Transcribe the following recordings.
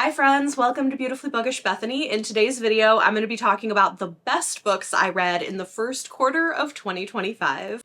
Hi friends, welcome to Beautifully Bookish Bethany. In today's video, I'm going to be talking about the best books I read in the first quarter of 2025.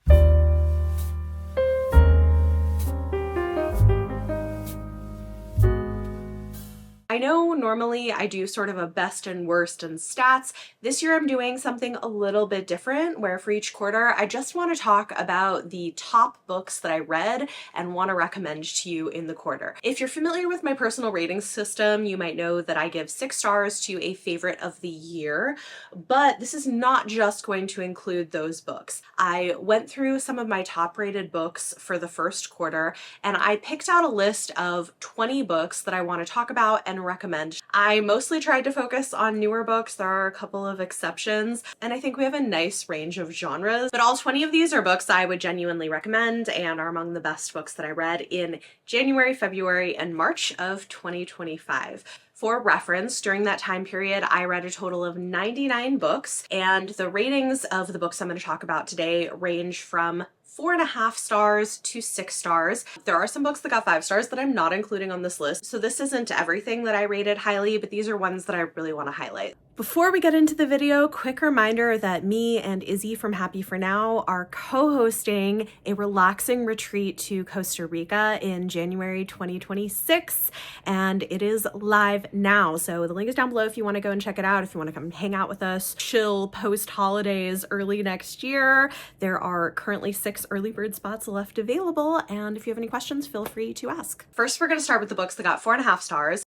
I know normally I do sort of a best and worst and stats. This year I'm doing something a little bit different where for each quarter I just want to talk about the top books that I read and want to recommend to you in the quarter. If you're familiar with my personal rating system, you might know that I give 6 stars to a favorite of the year, but this is not just going to include those books. I went through some of my top rated books for the first quarter and I picked out a list of 20 books that I want to talk about and recommend. I mostly tried to focus on newer books. There are a couple of exceptions, and I think we have a nice range of genres, but all 20 of these are books I would genuinely recommend and are among the best books that I read in January, February, and March of 2025. For reference, during that time period, I read a total of 99 books, and the ratings of the books I'm going to talk about today range from 4.5 stars to 6 stars. There are some books that got 5 stars that I'm not including on this list, so this isn't everything that I rated highly, but these are ones that I really want to highlight. Before we get into the video, quick reminder that me and Izzy from Happy for Now are co-hosting a relaxing retreat to Costa Rica in January 2026, and it is live now. So the link is down below if you want to go and check it out, if you want to come hang out with us, chill post-holidays early next year. There are currently 6 early bird spots left available, and if you have any questions, feel free to ask. First, we're going to start with the books that got 4.5 stars.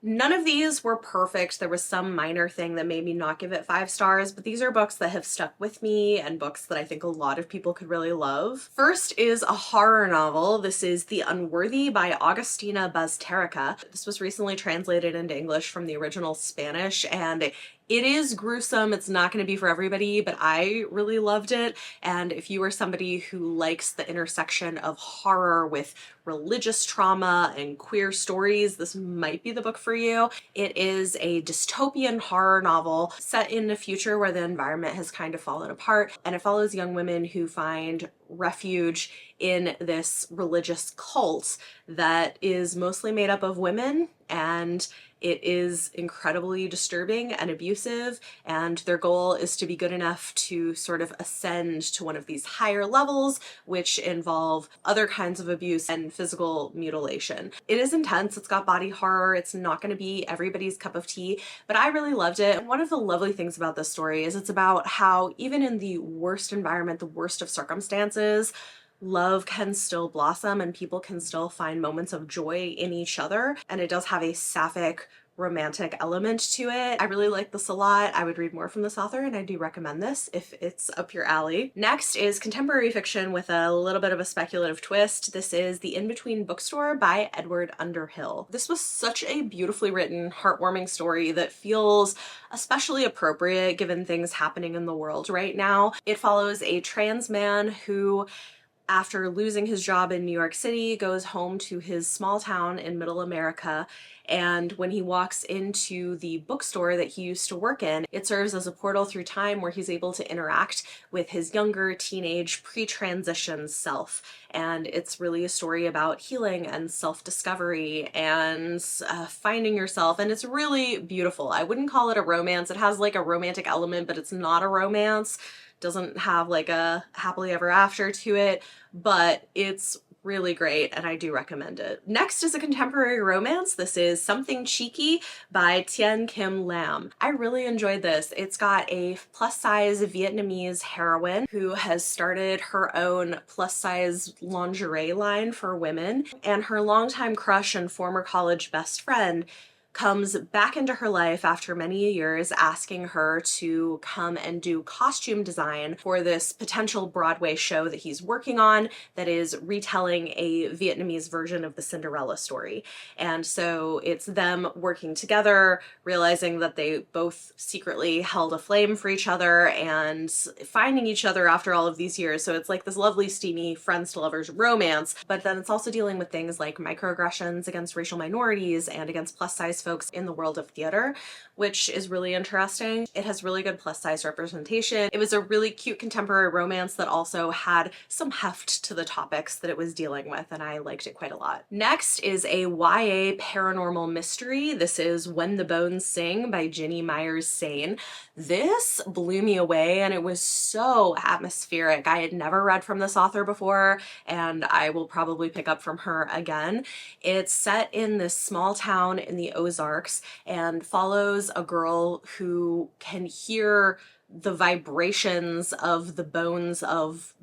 None of these were perfect. There was some minor thing that made me not give it 5 stars, but these are books that have stuck with me and books that I think a lot of people could really love. First is a horror novel. This is The Unworthy by Agustina Bazterrica. This was recently translated into English from the original Spanish, and it is gruesome. It's not going to be for everybody, but I really loved it. And if you are somebody who likes the intersection of horror with religious trauma and queer stories, this might be the book for you. It is a dystopian horror novel set in a future where the environment has kind of fallen apart, and it follows young women who find refuge in this religious cult that is mostly made up of women, and it is incredibly disturbing and abusive, and their goal is to be good enough to sort of ascend to one of these higher levels, which involve other kinds of abuse and physical mutilation. It is intense, it's got body horror, it's not going to be everybody's cup of tea, but I really loved it. And one of the lovely things about this story is it's about how even in the worst environment, the worst of circumstances, love can still blossom and people can still find moments of joy in each other. And it does have a sapphic romantic element to it. I really like this a lot. I would read more from this author, and I do recommend this if it's up your alley. Next is contemporary fiction with a little bit of a speculative twist. This is The In-Between Bookstore by Edward Underhill. This was such a beautifully written, heartwarming story that feels especially appropriate given things happening in the world right now. It follows a trans man who, after losing his job in New York City, goes home to his small town in middle America, and when he walks into the bookstore that he used to work in, it serves as a portal through time where he's able to interact with his younger teenage pre-transition self. And it's really a story about healing and self-discovery and finding yourself, and it's really beautiful. I wouldn't call it a romance. It has like a romantic element, but it's not a romance. Doesn't have like a happily ever after to it, but it's really great and I do recommend it. Next is a contemporary romance. This is Something Cheeky by Tien Kim Lam. I really enjoyed this. It's got a plus-size Vietnamese heroine who has started her own plus-size lingerie line for women, and her longtime crush and former college best friend comes back into her life after many years, asking her to come and do costume design for this potential Broadway show that he's working on that is retelling a Vietnamese version of the Cinderella story. And so it's them working together, realizing that they both secretly held a flame for each other and finding each other after all of these years. So it's like this lovely, steamy friends to lovers romance, but then it's also dealing with things like microaggressions against racial minorities and against plus-size plus-size folks in the world of theater, which is really interesting. It has really good plus-size representation. It was a really cute contemporary romance that also had some heft to the topics that it was dealing with, and I liked it quite a lot. Next is a YA paranormal mystery. This is When the Bones Sing by Ginny Myers Sain. This blew me away, and it was so atmospheric. I had never read from this author before, and I will probably pick up from her again. It's set in this small town in the Ozarks and follows a girl who can hear the vibrations of the bones of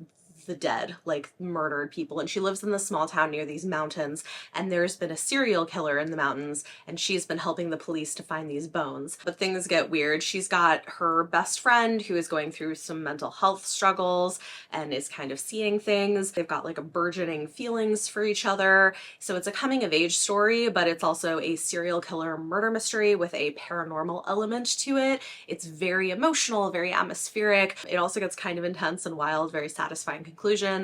the dead, like murdered people, and she lives in this small town near these mountains, and there's been a serial killer in the mountains, and she's been helping the police to find these bones. But things get weird. She's got her best friend who is going through some mental health struggles and is kind of seeing things. They've got like a burgeoning feelings for each other. So it's a coming of age story, but it's also a serial killer murder mystery with a paranormal element to it. It's very emotional, very atmospheric. It also gets kind of intense and wild, very satisfying conclusion.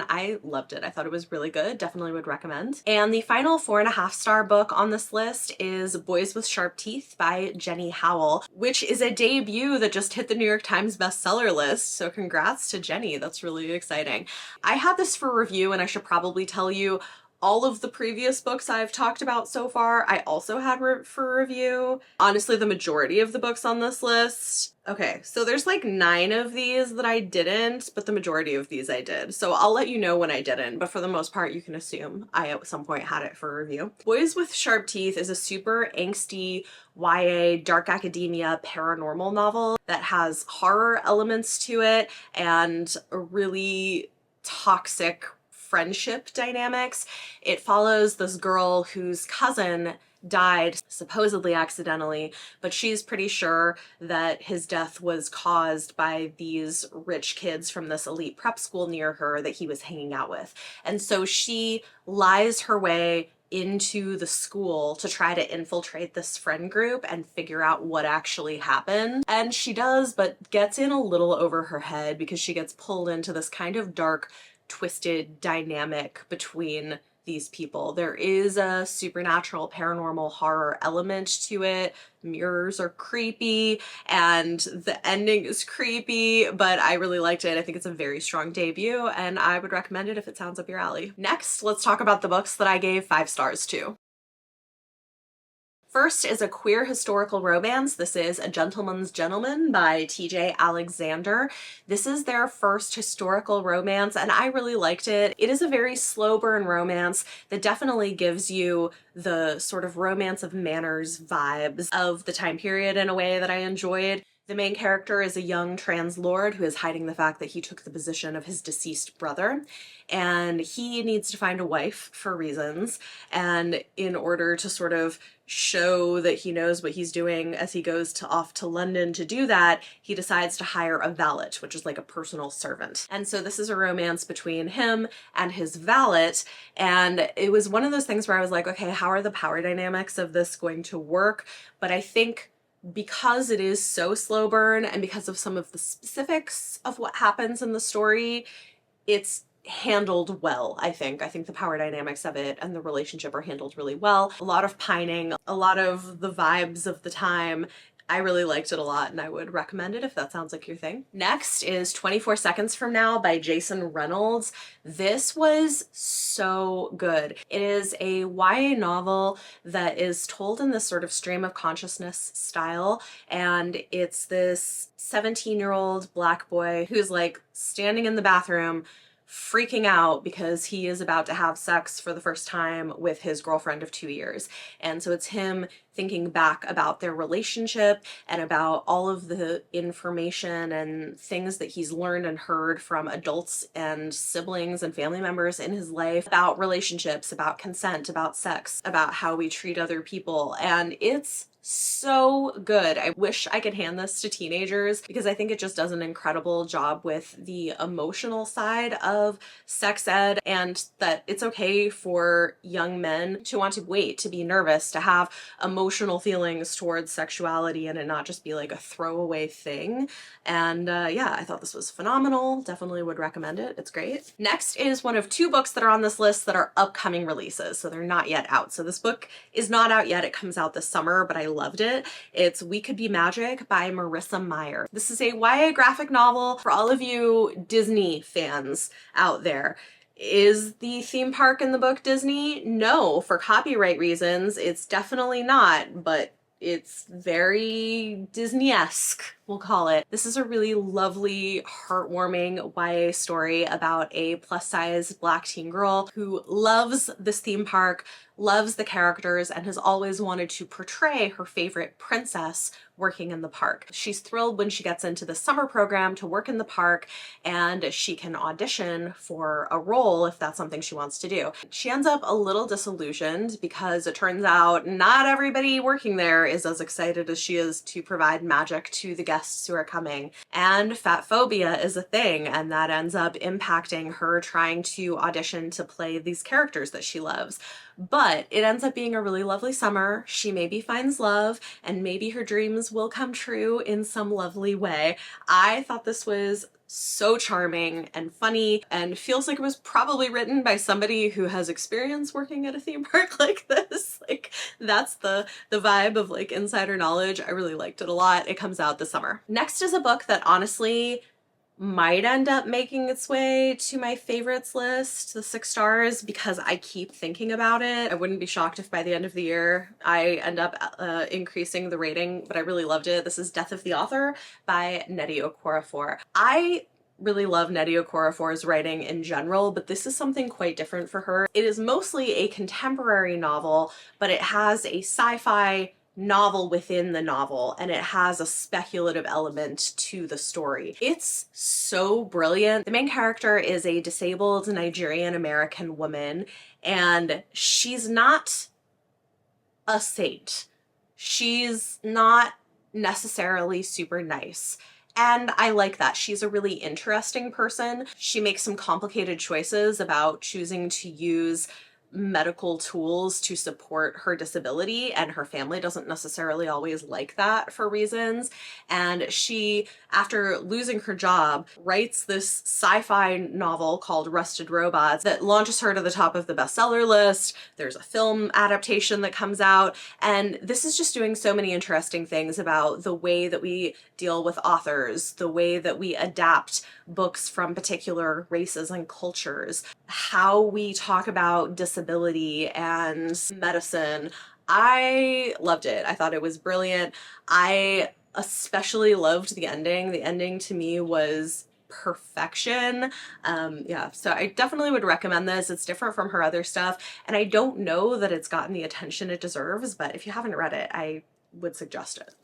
I loved it. I thought it was really good. Definitely would recommend. And the final 4.5-star book on this list is Boys with Sharp Teeth by Jenny Howell, which is a debut that just hit the New York Times bestseller list. So congrats to Jenny. That's really exciting. I had this for review, and I should probably tell you all of the previous books I've talked about so far, I also had for review. Honestly, the majority of the books on this list. Okay, so there's like 9 of these that I didn't, but the majority of these I did. So I'll let you know when I didn't, but for the most part, you can assume I at some point had it for review. Boys with Sharp Teeth is a super angsty YA dark academia paranormal novel that has horror elements to it and a really toxic friendship dynamics. It follows this girl whose cousin died supposedly accidentally, but she's pretty sure that his death was caused by these rich kids from this elite prep school near her that he was hanging out with. And so she lies her way into the school to try to infiltrate this friend group and figure out what actually happened. And she does, but gets in a little over her head because she gets pulled into this kind of dark, twisted dynamic between these people. There is a supernatural paranormal horror element to it. Mirrors are creepy and the ending is creepy, but I really liked it. I think it's a very strong debut and I would recommend it if it sounds up your alley. Next, let's talk about the books that I gave 5 stars to. First is a queer historical romance. This is A Gentleman's Gentleman by TJ Alexander. This is their first historical romance and I really liked it. It is a very slow burn romance that definitely gives you the sort of romance of manners vibes of the time period in a way that I enjoyed. The main character is a young trans lord who is hiding the fact that he took the position of his deceased brother, and he needs to find a wife for reasons, and in order to sort of show that he knows what he's doing as he goes off to London to do that, he decides to hire a valet, which is like a personal servant. And so this is a romance between him and his valet, and it was one of those things where I was like, okay, how are the power dynamics of this going to work? But I think because it is so slow burn and because of some of the specifics of what happens in the story, it's handled well, I think. I think the power dynamics of it and the relationship are handled really well. A lot of pining, a lot of the vibes of the time. I really liked it a lot and I would recommend it if that sounds like your thing. Next is 24 Seconds From Now by Jason Reynolds. This was so good. It is a YA novel that is told in this sort of stream of consciousness style, and it's this 17-year-old black boy who's like standing in the bathroom freaking out because he is about to have sex for the first time with his girlfriend of 2 years. And so it's him thinking back about their relationship and about all of the information and things that he's learned and heard from adults and siblings and family members in his life about relationships, about consent, about sex, about how we treat other people. And it's so good. I wish I could hand this to teenagers because I think it just does an incredible job with the emotional side of sex ed, and that it's okay for young men to want to wait, to be nervous, to have emotional emotional feelings towards sexuality and it not just be like a throwaway thing. And yeah, I thought this was phenomenal. Definitely would recommend it. It's great. Next is one of 2 books that are on this list that are upcoming releases, so they're not yet out. So this book is not out yet. It comes out this summer, but I loved it. It's We Could Be Magic by Marissa Meyer. This is a YA graphic novel for all of you Disney fans out there. Is the theme park in the book Disney? No, for copyright reasons, it's definitely not, but it's very Disney-esque, we'll call it. This is a really lovely, heartwarming YA story about a plus-size Black teen girl who loves this theme park, loves the characters, and has always wanted to portray her favorite princess working in the park. She's thrilled when she gets into the summer program to work in the park, and she can audition for a role if that's something she wants to do. She ends up a little disillusioned because it turns out not everybody working there is as excited as she is to provide magic to the guests who are coming. And fat phobia is a thing, and that ends up impacting her trying to audition to play these characters that she loves. But it ends up being a really lovely summer. She maybe finds love, and maybe her dreams will come true in some lovely way. I thought this was so charming and funny and feels like it was probably written by somebody who has experience working at a theme park like this. Like, that's the vibe of like insider knowledge. I really liked it a lot. It comes out this summer. Next is a book that honestly might end up making its way to my favorites list, the 6 stars, because I keep thinking about it. I wouldn't be shocked if by the end of the year I end up increasing the rating, but I really loved it. This is Death of the Author by Nnedi Okorafor. I really love Nnedi Okorafor's writing in general, but this is something quite different for her. It is mostly a contemporary novel, but it has a sci-fi novel within the novel, and it has a speculative element to the story. It's so brilliant. The main character is a disabled Nigerian American woman, and she's not a saint. She's not necessarily super nice. And I like that. She's a really interesting person. She makes some complicated choices about choosing to use medical tools to support her disability, and her family doesn't necessarily always like that for reasons. And she, after losing her job, writes this sci-fi novel called Rusted Robots that launches her to the top of the bestseller list. There's a film adaptation that comes out, and this is just doing so many interesting things about the way that we deal with authors, the way that we adapt books from particular races and cultures, how we talk about disability and medicine. I loved it. I thought it was brilliant. I especially loved the ending. The ending to me was perfection. Yeah, so I definitely would recommend this. It's different from her other stuff, and I don't know that it's gotten the attention it deserves, but if you haven't read it, I would suggest it.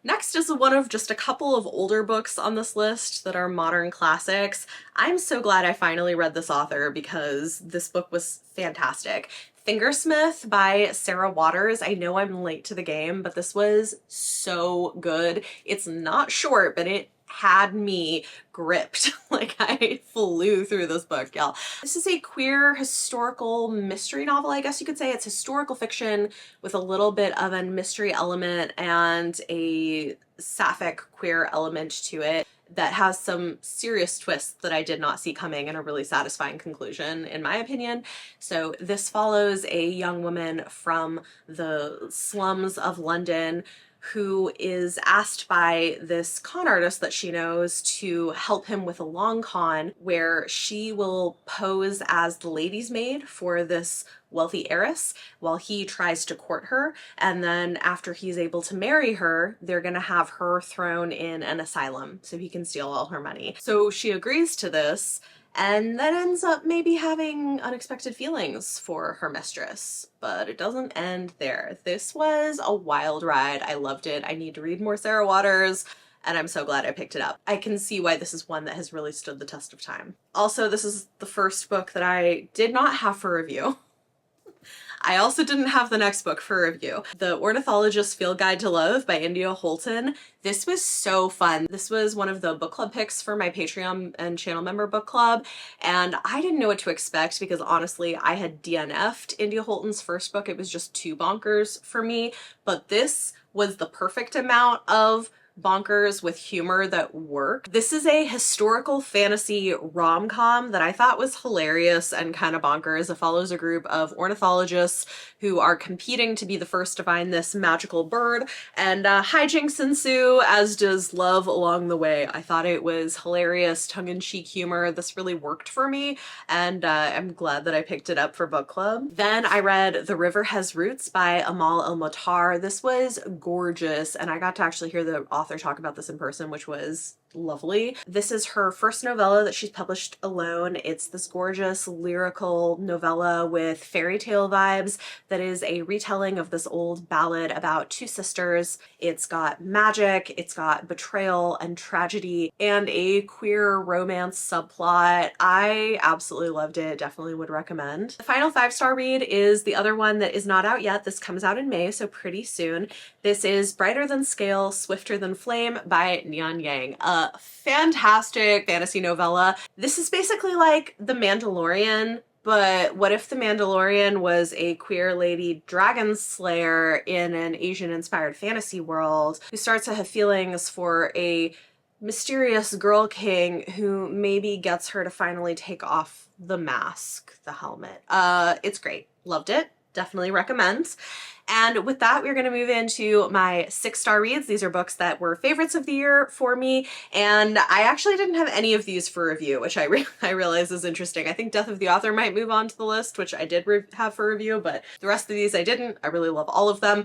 Next is one of just a couple of older books on this list that are modern classics. I'm so glad I finally read this author because this book was fantastic. Fingersmith by Sarah Waters. I know I'm late to the game, but this was so good. It's not short, but it had me gripped. Like, I flew through this book, y'all. This is a queer historical mystery novel, I guess you could say. It's historical fiction with a little bit of a mystery element and a sapphic queer element to it that has some serious twists that I did not see coming, and a really satisfying conclusion, in my opinion. So this follows a young woman from the slums of London who is asked by this con artist that she knows to help him with a long con where she will pose as the lady's maid for this wealthy heiress while he tries to court her, and then after he's able to marry her, they're gonna have her thrown in an asylum so he can steal all her money. So she agrees to this, and then ends up maybe having unexpected feelings for her mistress. But it doesn't end there. This was a wild ride. I loved it. I need to read more Sarah Waters, and I'm so glad I picked it up. I can see why this is one that has really stood the test of time. Also, this is the first book that I did not have for review. I also didn't have the next book for review. The Ornithologist's Field Guide to Love by India Holton. This was so fun. This was one of the book club picks for my Patreon and channel member book club, and I didn't know what to expect because honestly I had DNF'd India Holton's first book. It was just too bonkers for me, but this was the perfect amount of bonkers with humor that work. This is a historical fantasy rom-com that I thought was hilarious and kind of bonkers. It follows a group of ornithologists who are competing to be the first to find this magical bird, and hijinks ensue, as does love along the way. I thought it was hilarious, tongue-in-cheek humor. This really worked for me, and I'm glad that I picked it up for book club. Then I read The River Has Roots by Amal El-Mohtar. This was gorgeous, and I got to actually hear the author talk about this in person, which was lovely. This is her first novella that she's published alone. It's this gorgeous lyrical novella with fairy tale vibes that is a retelling of this old ballad about two sisters. It's got magic, it's got betrayal and tragedy, and a queer romance subplot. I absolutely loved it. Definitely would recommend. The final 5-star read is the other one that is not out yet. This comes out in May, so pretty soon. This is Brighter Than Scale, Swifter Than Flame by Nian Yang. A fantastic fantasy novella. This is basically like The Mandalorian, but what if The Mandalorian was a queer lady dragon slayer in an Asian-inspired fantasy world who starts to have feelings for a mysterious girl king who maybe gets her to finally take off the mask, the helmet. It's great. Loved it. Definitely recommend. And with that, we're going to move into my 6-star reads. These are books that were favorites of the year for me, and I actually didn't have any of these for review, which I realize is interesting. I think Death of the Author might move on to the list, which I did have for review, but the rest of these I didn't. I really love all of them.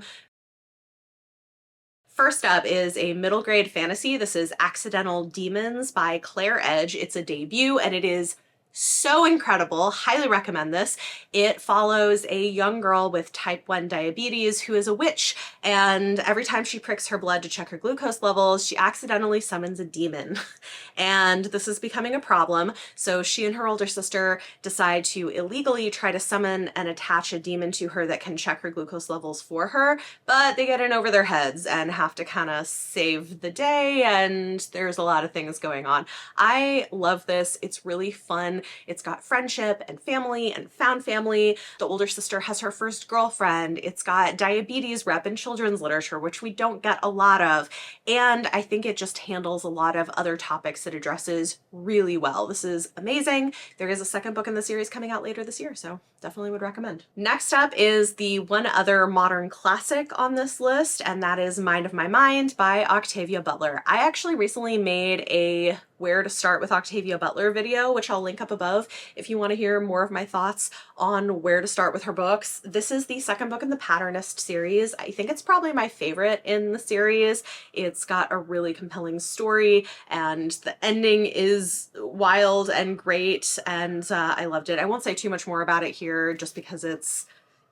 First up is a middle grade fantasy. This is Accidental Demons by Claire Edge. It's a debut, and it is so incredible. Highly recommend this. It follows a young girl with type 1 diabetes who is a witch, and every time she pricks her blood to check her glucose levels, she accidentally summons a demon. And this is becoming a problem, so she and her older sister decide to illegally try to summon and attach a demon to her that can check her glucose levels for her, but they get in over their heads and have to kind of save the day, and there's a lot of things going on. I love this. It's really fun. It's got friendship and family and found family. The older sister has her first girlfriend. It's got diabetes rep in children's literature, which we don't get a lot of. And I think it just handles a lot of other topics it addresses really well. This is amazing. There is a second book in the series coming out later this year, so definitely would recommend. Next up is the one other modern classic on this list, and that is Mind of My Mind by Octavia Butler. I actually recently made a Where to Start with Octavia Butler video, which I'll link up above if you want to hear more of my thoughts on where to start with her books. This is the second book in the Patternist series. I think it's probably my favorite in the series. It's got a really compelling story, and the ending is wild and great, and I loved it. I won't say too much more about it here just because it's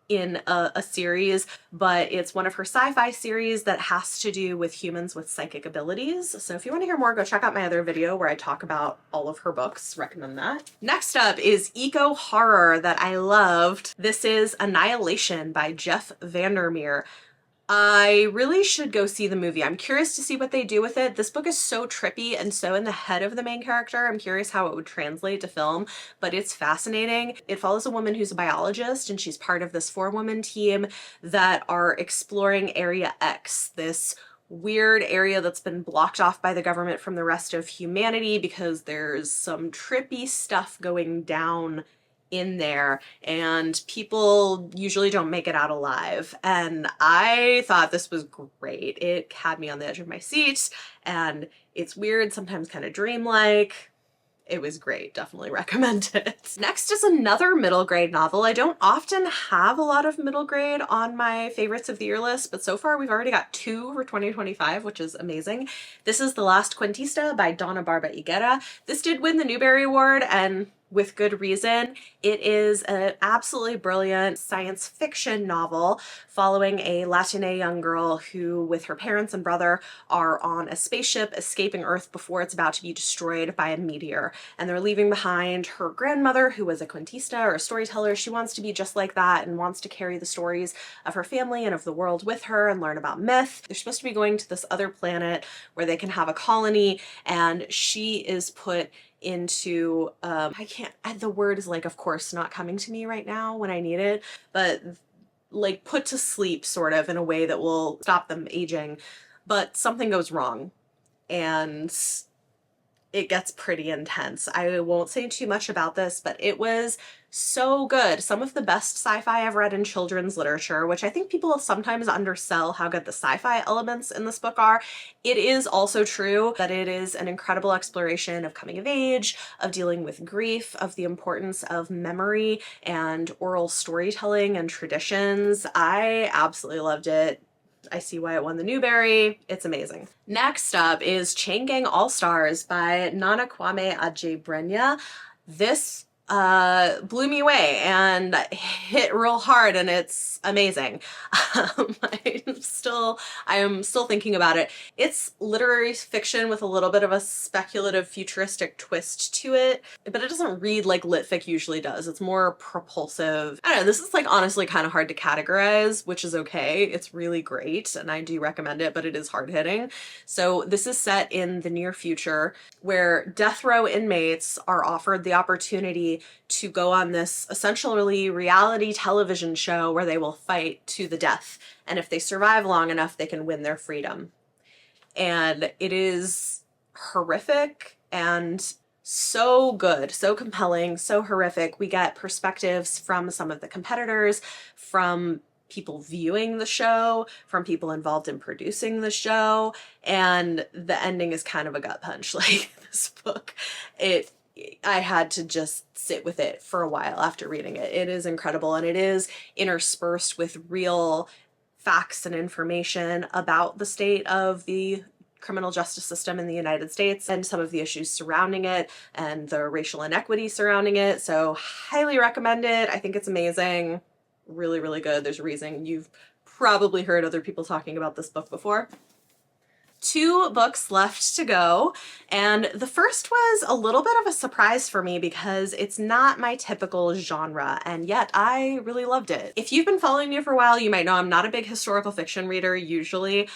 in a series, but it's one of her sci-fi series that has to do with humans with psychic abilities. So if you want to hear more, go check out my other video where I talk about all of her books. Recommend that. Next up is eco horror that I loved. This is Annihilation by Jeff Vandermeer. I really should go see the movie. I'm curious to see what they do with it. This book is so trippy and so in the head of the main character. I'm curious how it would translate to film, but it's fascinating. It follows a woman who's a biologist, and she's part of this 4-woman team that are exploring Area X, this weird area that's been blocked off by the government from the rest of humanity because there's some trippy stuff going down in there, and people usually don't make it out alive. And I thought this was great. It had me on the edge of my seat, and it's weird, sometimes kind of dreamlike. It was great. Definitely recommend it. Next is another middle grade novel. I don't often have a lot of middle grade on my favorites of the year list, but so far we've already got 2 for 2025, which is amazing. This is The Last Cuentista by Donna Barba Higuera. This did win the Newbery Award, and with good reason. It is an absolutely brilliant science fiction novel following a Latina young girl who, with her parents and brother, are on a spaceship escaping Earth before it's about to be destroyed by a meteor. And they're leaving behind her grandmother, who was a cuentista or a storyteller. She wants to be just like that and wants to carry the stories of her family and of the world with her and learn about myth. They're supposed to be going to this other planet where they can have a colony, and she is put into the word is like, of course, not coming to me right now when I need it, but like put to sleep sort of in a way that will stop them aging. But something goes wrong and it gets pretty intense. I won't say too much about this, but it was so good. Some of the best sci-fi I've read in children's literature, which I think people sometimes undersell how good the sci-fi elements in this book are. It is also true that it is an incredible exploration of coming of age, of dealing with grief, of the importance of memory and oral storytelling and traditions. I absolutely loved it. I see why it won the Newbery. It's amazing. Next up is Chain Gang All-Stars by Nana Kwame Adjei-Brenyah. This blew me away and hit real hard, and it's amazing. I am still thinking about it. It's literary fiction with a little bit of a speculative futuristic twist to it, but it doesn't read like litfic usually does. It's more propulsive. I don't know, this is like honestly kind of hard to categorize, which is okay. It's really great and I do recommend it, but it is hard hitting. So this is set in the near future where death row inmates are offered the opportunity to go on this essentially reality television show where they will fight to the death. And if they survive long enough, they can win their freedom. And it is horrific and so good, so compelling, so horrific. We get perspectives from some of the competitors, from people viewing the show, from people involved in producing the show, and the ending is kind of a gut punch. Like this book, I had to just sit with it for a while after reading it. It is incredible, and it is interspersed with real facts and information about the state of the criminal justice system in the United States and some of the issues surrounding it and the racial inequity surrounding it. So highly recommend it. I think it's amazing. Really, really good. There's a reason you've probably heard other people talking about this book before. 2 books left to go, and the first was a little bit of a surprise for me because it's not my typical genre, and yet I really loved it. If you've been following me for a while, you might know I'm not a big historical fiction reader usually,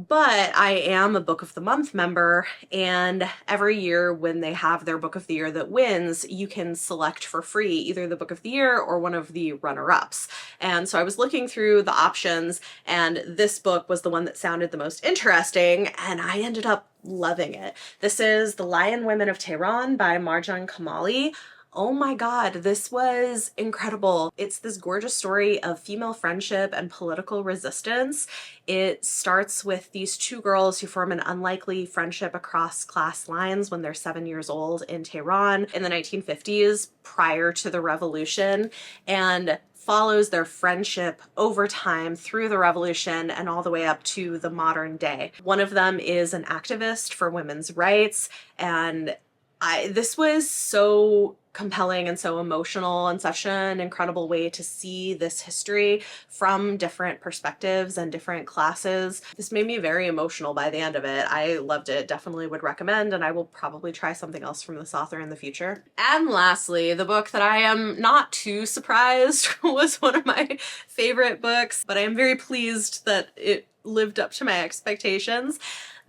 but I am a Book of the Month member, and every year when they have their Book of the Year that wins, you can select for free either the Book of the Year or one of the runner-ups. And so I was looking through the options, and this book was the one that sounded the most interesting, and I ended up loving it. This is The Lion Women of Tehran by Marjan Kamali. Oh my god, this was incredible. It's this gorgeous story of female friendship and political resistance. It starts with these 2 girls who form an unlikely friendship across class lines when they're 7 years old in Tehran in the 1950s, prior to the revolution, and follows their friendship over time through the revolution and all the way up to the modern day. One of them is an activist for women's rights, and this was so compelling and so emotional and such an incredible way to see this history from different perspectives and different classes. This made me very emotional by the end of it. I loved it, definitely would recommend, and I will probably try something else from this author in the future. And lastly, the book that I am not too surprised was one of my favorite books, but I am very pleased that it lived up to my expectations.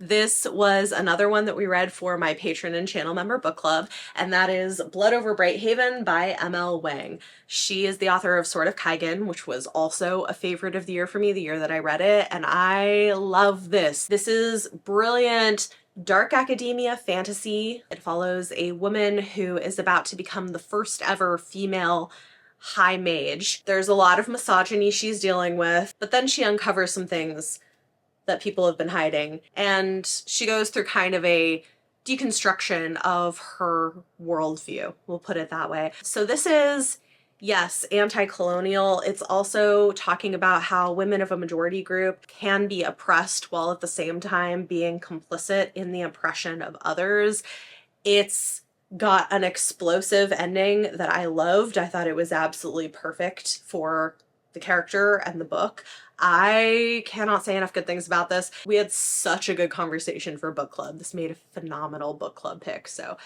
This was another one that we read for my patron and channel member book club, and that is Blood Over Brighthaven by M.L. Wang. She is the author of Sword of Kaigan, which was also a favorite of the year for me the year that I read it, and I love this. This is brilliant dark academia fantasy. It follows a woman who is about to become the first ever female high mage. There's a lot of misogyny she's dealing with, but then she uncovers some things that people have been hiding, and she goes through kind of a deconstruction of her worldview, we'll put it that way. So this is, yes, anti-colonial. It's also talking about how women of a majority group can be oppressed while at the same time being complicit in the oppression of others. It's got an explosive ending that I loved. I thought it was absolutely perfect for the character and the book. I cannot say enough good things about this. We had such a good conversation for book club. This made a phenomenal book club pick. So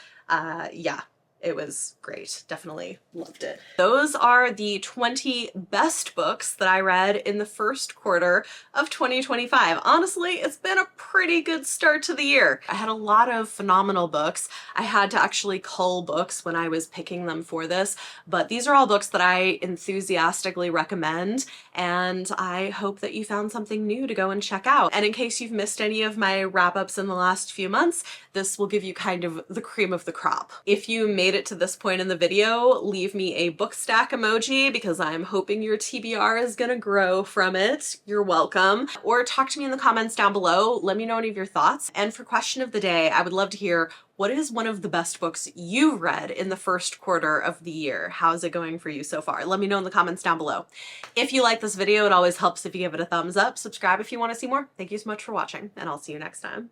yeah, it was great. Definitely loved it. Those are the 20 best books that I read in the first quarter of 2025. Honestly, it's been a pretty good start to the year. I had a lot of phenomenal books. I had to actually cull books when I was picking them for this, but these are all books that I enthusiastically recommend, and I hope that you found something new to go and check out. And in case you've missed any of my wrap-ups in the last few months, this will give you kind of the cream of the crop. If you made it to this point in the video, leave me a book stack emoji because I'm hoping your TBR is gonna grow from it. You're welcome. Or talk to me in the comments down below. Let me know any of your thoughts. And for question of the day, I would love to hear, what is one of the best books you've read in the first quarter of the year? How's it going for you so far? Let me know in the comments down below. If you like this video, it always helps if you give it a thumbs up. Subscribe if you want to see more. Thank you so much for watching, and I'll see you next time.